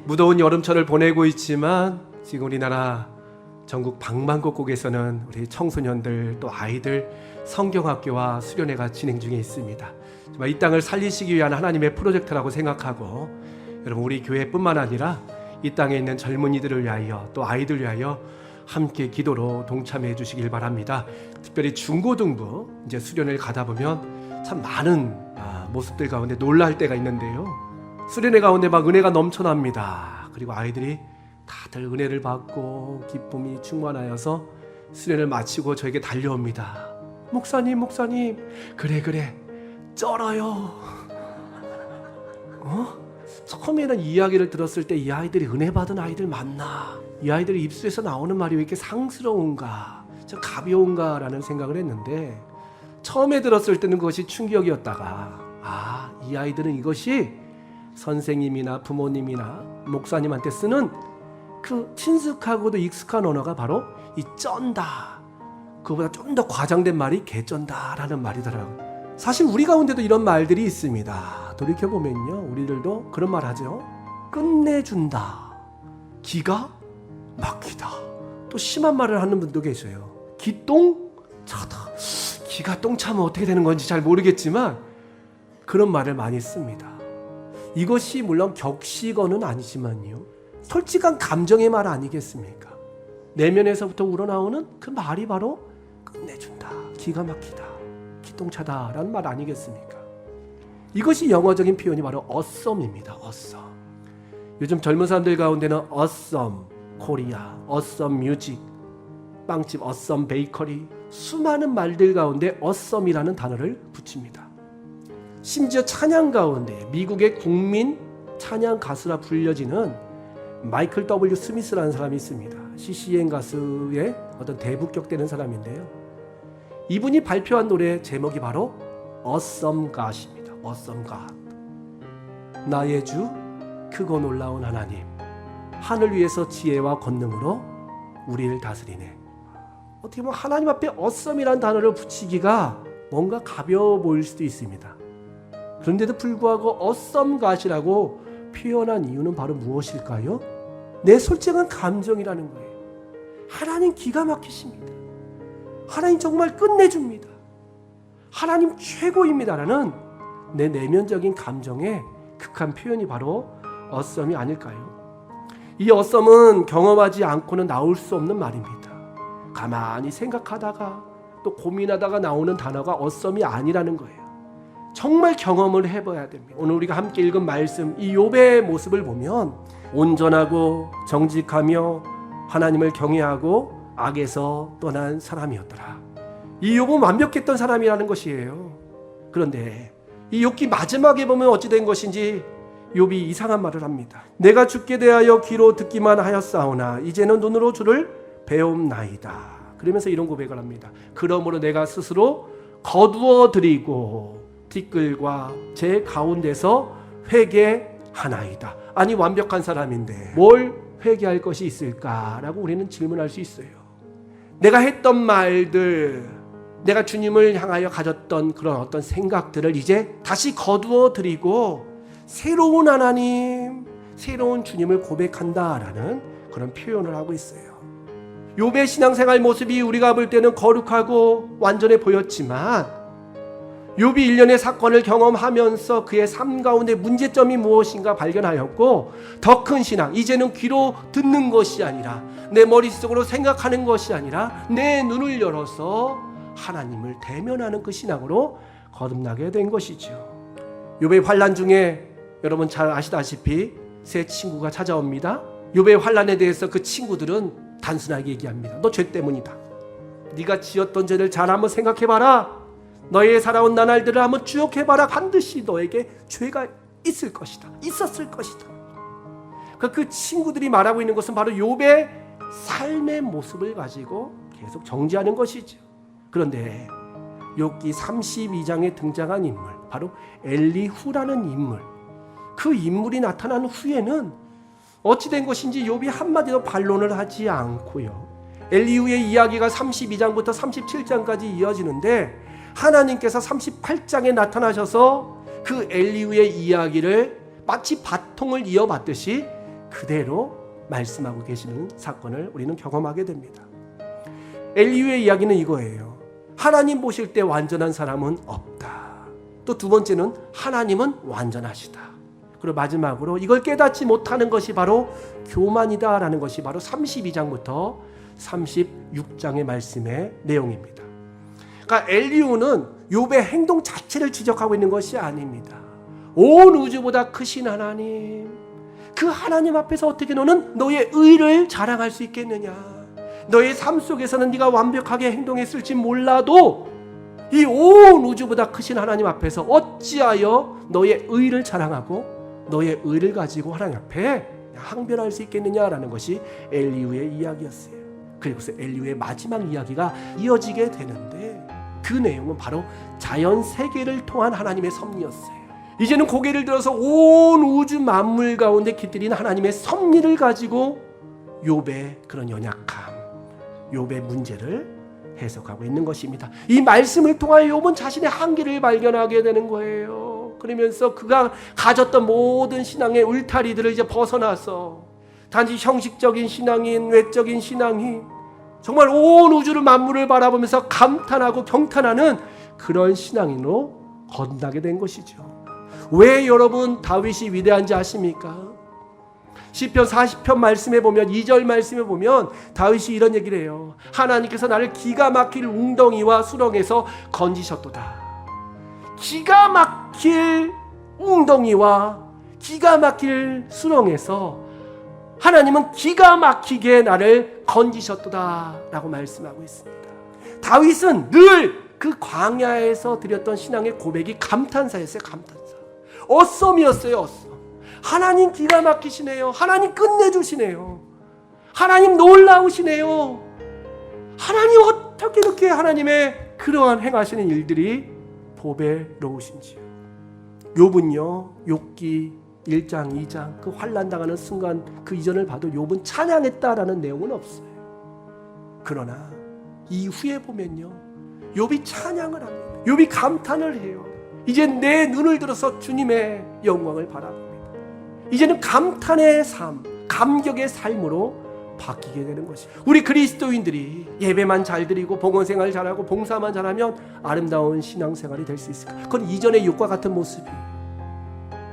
무더운 여름철을 보내고 있지만 지금 우리나라 전국 방방곡곡에서는 우리 청소년들 또 아이들 성경학교와 수련회가 진행 중에 있습니다. 정말 이 땅을 살리시기 위한 하나님의 프로젝트라고 생각하고 여러분 우리 교회뿐만 아니라 이 땅에 있는 젊은이들을 위하여 또 아이들 위하여 함께 기도로 동참해 주시길 바랍니다. 특별히 중고등부 이제 수련회를 가다 보면 참 많은 모습들 가운데 놀랄 때가 있는데요. 수련회 가운데 막 은혜가 넘쳐납니다. 그리고 아이들이 다들 은혜를 받고 기쁨이 충만하여서 수련을 마치고 저에게 달려옵니다. 목사님 그래 쩔어요. 처음에는 이 이야기를 들었을 때 이 아이들이 은혜 받은 아이들 맞나? 이 아이들이 입술에서 나오는 말이 왜 이렇게 상스러운가? 저 가벼운가? 라는 생각을 했는데 처음에 들었을 때는 그것이 충격이었다가 이 아이들은 이것이 선생님이나 부모님이나 목사님한테 쓰는 그 친숙하고도 익숙한 언어가 바로 이 쩐다. 그보다 좀 더 과장된 말이 개쩐다 라는 말이더라고요. 사실 우리 가운데도 이런 말들이 있습니다. 돌이켜보면요, 우리들도 그런 말 하죠. 끝내준다, 기가 막히다. 또 심한 말을 하는 분도 계셔요. 기똥차다. 기가 똥 차면 어떻게 되는 건지 잘 모르겠지만 그런 말을 많이 씁니다. 이것이 물론 격식어는 아니지만요, 솔직한 감정의 말 아니겠습니까? 내면에서부터 우러나오는 그 말이 바로 끝내준다, 기가 막히다, 기똥차다 라는 말 아니겠습니까? 이것이 영어적인 표현이 바로 awesome입니다. awesome. 요즘 젊은 사람들 가운데는 awesome 코리아, awesome 뮤직, 빵집 awesome 베이커리, 수많은 말들 가운데 awesome이라는 단어를 붙입니다. 심지어 찬양 가운데 미국의 국민 찬양 가수라 불려지는 마이클 W. 스미스라는 사람이 있습니다. CCN 가수의 어떤 대부격되는 사람인데요. 이분이 발표한 노래 제목이 바로 Awesome God입니다. Awesome God. 나의 주 크고 놀라운 하나님, 하늘 위에서 지혜와 권능으로 우리를 다스리네. 어떻게 보면 하나님 앞에 awesome이라는 단어를 붙이기가 뭔가 가벼워 보일 수도 있습니다. 그런데도 불구하고 awesome God이라고 표현한 이유는 바로 무엇일까요? 내 솔직한 감정이라는 거예요. 하나님 기가 막히십니다. 하나님 정말 끝내줍니다. 하나님 최고입니다라는 내 내면적인 감정의 극한 표현이 바로 awesome이 아닐까요? 이 awesome은 경험하지 않고는 나올 수 없는 말입니다. 가만히 생각하다가 또 고민하다가 나오는 단어가 awesome이 아니라는 거예요. 정말 경험을 해봐야 됩니다. 오늘 우리가 함께 읽은 말씀, 이 욥의 모습을 보면 온전하고 정직하며 하나님을 경외하고 악에서 떠난 사람이었더라. 이 욥은 완벽했던 사람이라는 것이에요. 그런데 이 욥기 마지막에 보면 어찌 된 것인지 욥이 이상한 말을 합니다. 내가 주께 대하여 귀로 듣기만 하였사오나 이제는 눈으로 주를 배움나이다. 그러면서 이런 고백을 합니다. 그러므로 내가 스스로 거두어 드리고 티끌과 제 가운데서 회개하나이다. 아니 완벽한 사람인데 뭘 회개할 것이 있을까라고 우리는 질문할 수 있어요. 내가 했던 말들, 내가 주님을 향하여 가졌던 그런 어떤 생각들을 이제 다시 거두어 드리고 새로운 하나님, 새로운 주님을 고백한다라는 그런 표현을 하고 있어요. 욥의 신앙생활 모습이 우리가 볼 때는 거룩하고 완전해 보였지만 욥이 일련의 사건을 경험하면서 그의 삶 가운데 문제점이 무엇인가 발견하였고 더 큰 신앙, 이제는 귀로 듣는 것이 아니라 내 머릿속으로 생각하는 것이 아니라 내 눈을 열어서 하나님을 대면하는 그 신앙으로 거듭나게 된 것이죠. 욥의 환난 중에 여러분 잘 아시다시피 세 친구가 찾아옵니다. 욥의 환난에 대해서 그 친구들은 단순하게 얘기합니다. 너 죄 때문이다. 네가 지었던 죄를 잘 한번 생각해봐라. 너의 살아온 나날들을 한번 쭉 해봐라. 반드시 너에게 죄가 있을 것이다. 있었을 것이다. 그 친구들이 말하고 있는 것은 바로 욥의 삶의 모습을 가지고 계속 정지하는 것이죠. 그런데 욥기 32장에 등장한 인물, 바로 엘리후라는 인물, 그 인물이 나타난 후에는 어찌된 것인지 욥이 한마디도 반론을 하지 않고요, 엘리후의 이야기가 32장부터 37장까지 이어지는데 하나님께서 38장에 나타나셔서 그 엘리후의 이야기를 마치 바통을 이어받듯이 그대로 말씀하고 계시는 사건을 우리는 경험하게 됩니다. 엘리후의 이야기는 이거예요. 하나님 보실 때 완전한 사람은 없다. 또 두 번째는 하나님은 완전하시다. 그리고 마지막으로 이걸 깨닫지 못하는 것이 바로 교만이다라는 것이 바로 32장부터 36장의 말씀의 내용입니다. 그러니까 엘리후는 욥의 행동 자체를 지적하고 있는 것이 아닙니다. 온 우주보다 크신 하나님, 그 하나님 앞에서 어떻게 너는 너의 의를 자랑할 수 있겠느냐? 너의 삶 속에서는 네가 완벽하게 행동했을지 몰라도 이 온 우주보다 크신 하나님 앞에서 어찌하여 너의 의를 자랑하고 너의 의를 가지고 하나님 앞에 항변할 수 있겠느냐라는 것이 엘리후의 이야기였어요. 그리고서 엘리후의 마지막 이야기가 이어지게 되는데 그 내용은 바로 자연 세계를 통한 하나님의 섭리였어요. 이제는 고개를 들어서 온 우주 만물 가운데 깃들인 하나님의 섭리를 가지고 욥의 그런 연약함, 욥의 문제를 해석하고 있는 것입니다. 이 말씀을 통하여 욥은 자신의 한계를 발견하게 되는 거예요. 그러면서 그가 가졌던 모든 신앙의 울타리들을 이제 벗어나서 단지 형식적인 신앙인, 외적인 신앙인, 정말 온 우주를 만물을 바라보면서 감탄하고 경탄하는 그런 신앙인으로 건너게 된 것이죠. 왜 여러분 다윗이 위대한지 아십니까? 시편 40편 말씀에 보면 2절 말씀에 보면 다윗이 이런 얘기를 해요. 하나님께서 나를 기가 막힐 웅덩이와 수렁에서 건지셨도다. 기가 막힐 웅덩이와 기가 막힐 수렁에서 하나님은 기가 막히게 나를 건지셨도다 라고 말씀하고 있습니다. 다윗은 늘 그 광야에서 드렸던 신앙의 고백이 감탄사였어요. 감탄사. 어썸이었어요. 어썸. 하나님 기가 막히시네요. 하나님 끝내주시네요. 하나님 놀라우시네요. 하나님 어떻게 이렇게 하나님의 그러한 행하시는 일들이 보배로우신지요. 욥은요, 욥기 1장 2장 그 환난당하는 순간 그 이전을 봐도 욥은 찬양했다라는 내용은 없어요. 그러나 이후에 보면요, 욥이 찬양을 합니다. 욥이 감탄을 해요. 이제 내 눈을 들어서 주님의 영광을 바라봅니다. 이제는 감탄의 삶, 감격의 삶으로 바뀌게 되는 것입니다. 우리 그리스도인들이 예배만 잘 드리고 봉헌생활 잘하고 봉사만 잘하면 아름다운 신앙생활이 될 수 있을까? 그건 이전의 욥과 같은 모습이에요.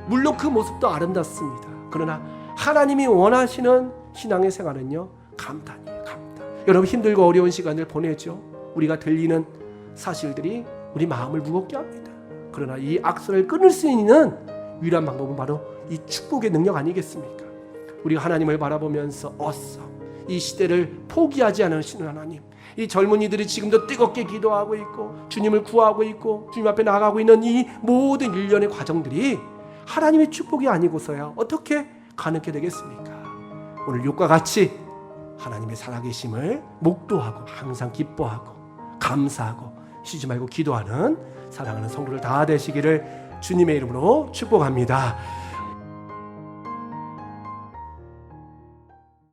물론 그 모습도 아름답습니다. 그러나 하나님이 원하시는 신앙의 생활은요, 감탄이에요. 감탄. 여러분 힘들고 어려운 시간을 보내죠. 우리가 들리는 사실들이 우리 마음을 무겁게 합니다. 그러나 이 악설을 끊을 수 있는 유일한 방법은 바로 이 축복의 능력 아니겠습니까? 우리가 하나님을 바라보면서 이 시대를 포기하지 않으시는 하나님, 이 젊은이들이 지금도 뜨겁게 기도하고 있고 주님을 구하고 있고 주님 앞에 나아가고 있는 이 모든 일련의 과정들이 하나님의 축복이 아니고서야 어떻게 가능하게 되겠습니까? 오늘 욥과 같이 하나님의 살아계심을 목도하고 항상 기뻐하고 감사하고 쉬지 말고 기도하는 사랑하는 성도들 다 되시기를 주님의 이름으로 축복합니다.